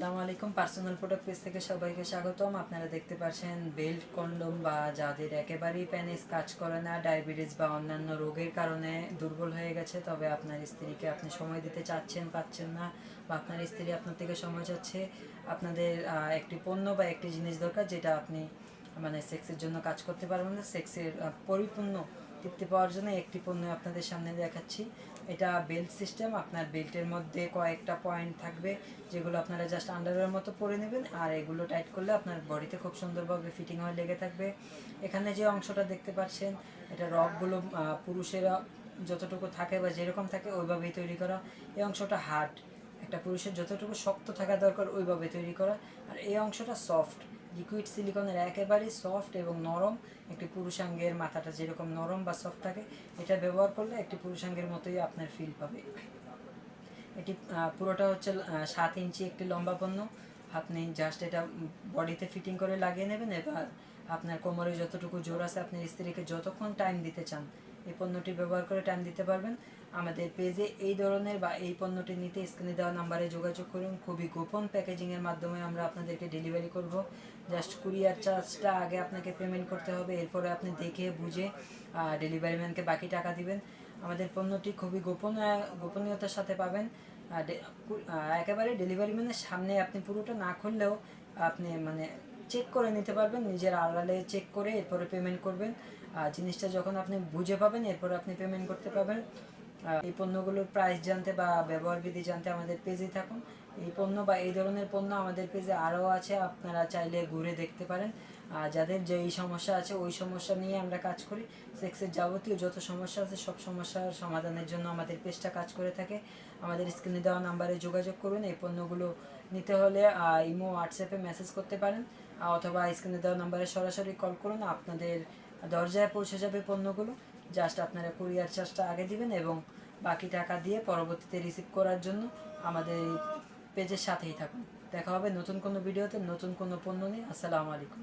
আসসালামু আলাইকুম। Personal product page থেকে সবাইকে স্বাগতম। আপনারা দেখতে পাচ্ছেন বেল্ট কন্ডম বা যাদের একেবারেই পেনিস কাজ করে না, ডায়াবেটিস বা অন্যান্য রোগের কারণে দুর্বল হয়ে গেছে, তবে আপনার স্ত্রীকে আপনি সময় দিতে চাচ্ছেন পাচ্ছেন না, বা আপনার স্ত্রী আপনার থেকে সময় চাচ্ছে, আপনাদের একটি পণ্য বা একটি জিনিস দরকার যেটা আপনি সেক্সের জন্য কাজ করতে পারবেন না, সেক্সের পরিপূর্ণ তৃপ্তি পাওয়ার জন্য একটি পণ্য আপনাদের সামনে দেখাচ্ছি। এটা বেল্ট সিস্টেম। আপনার বেল্টের মধ্যে কয়েকটা পয়েন্ট থাকবে যেগুলো আপনারা জাস্ট আন্ডারওয়্যার মতো পরে নেবেন, আর এগুলো টাইট করলে আপনার বডিতে খুব সুন্দরভাবে ফিটিং হয়ে লেগে থাকবে। এখানে যে অংশটা দেখতে পাচ্ছেন, এটা রকগুলো পুরুষেরা যতটুকু থাকে বা যেরকম থাকে ওইভাবেই তৈরি করা। এই অংশটা হার্ড, একটা পুরুষের যতটুকু শক্ত থাকা দরকার ওইভাবে তৈরি করা। আর এই অংশটা সফট, লিকুইড সিলিকনের একেবারেই সফট এবং নরম। একটি পুরুষাঙ্গের মাথাটা যেরকম নরম বা সফট থাকে, এটা ব্যবহার করলে একটি পুরুষাঙ্গের মতোই আপনার ফিল পাবে। এটি পুরোটা হচ্ছে 7 ইঞ্চি একটি লম্বা পণ্য। আপনি জাস্ট এটা বডিতে ফিটিং করে লাগিয়ে নেবেন। এবার আপনার কোমরে যতটুকু জোর আছে, আপনার স্ত্রীকে যতক্ষণ টাইম দিতে চান এই পণ্যটি ব্যবহার করে টাইম দিতে পারবেন। আমাদের পেজে এই ধরনের বা এই পণ্যটি নিতে স্ক্রিনে দেওয়া নাম্বারে যোগাযোগ করুন। খুবই গোপন প্যাকেজিংয়ের মাধ্যমে আমরা আপনাদেরকে ডেলিভারি করব। জাস্ট কুরিয়ার চার্জটা আগে আপনাকে পেমেন্ট করতে হবে, এরপরে আপনি দেখে বুঝে ডেলিভারি ম্যানকে বাকি টাকা দিবেন। আমাদের পণ্যটি খুবই গোপনীয়তার সাথে পাবেন। একেবারে ডেলিভারি ম্যানের সামনে আপনি পুরোটা না খুললেও আপনি চেক করে নিতে পারবেন, নিজের আড়ালে চেক করে এরপরে পেমেন্ট করবেন। জিনিসটা যখন আপনি বুঝে পাবেন এরপরে আপনি পেমেন্ট করতে পারবেন। এই পণ্যগুলোর প্রাইস জানতে বা ব্যবহার বিধি জানতে আমাদের পেজে থাকুন। এই পণ্য বা এই ধরনের পণ্য আমাদের পেজে আরও আছে, আপনারা চাইলে ঘুরে দেখতে পারেন। যাদের যেই সমস্যা আছে ওই সমস্যা নিয়ে আমরা কাজ করি। সেক্সের যাবতীয় যত সমস্যা আছে সব সমস্যার সমাধানের জন্য আমাদের পেজটা কাজ করে থাকে। আমাদের স্ক্রিনে দেওয়া নাম্বারে যোগাযোগ করুন। এই পণ্যগুলো নিতে হলে ইমো হোয়াটসঅ্যাপে মেসেজ করতে পারেন, অথবা স্ক্রিনে দেওয়া নাম্বারে সরাসরি কল করুন। আপনাদের দরজায় পৌঁছে যাবে পণ্যগুলো। জাস্ট আপনারা কুরিয়ার চার্জটা আগে দিবেন এবং বাকি টাকা দিয়ে পরবর্তীতে রিসিভ করার জন্য আমাদের এই পেজের সাথেই থাকুন। দেখা হবে নতুন কোনো ভিডিওতে নতুন কোনো পণ্য নিয়ে। আসসালামু আলাইকুম।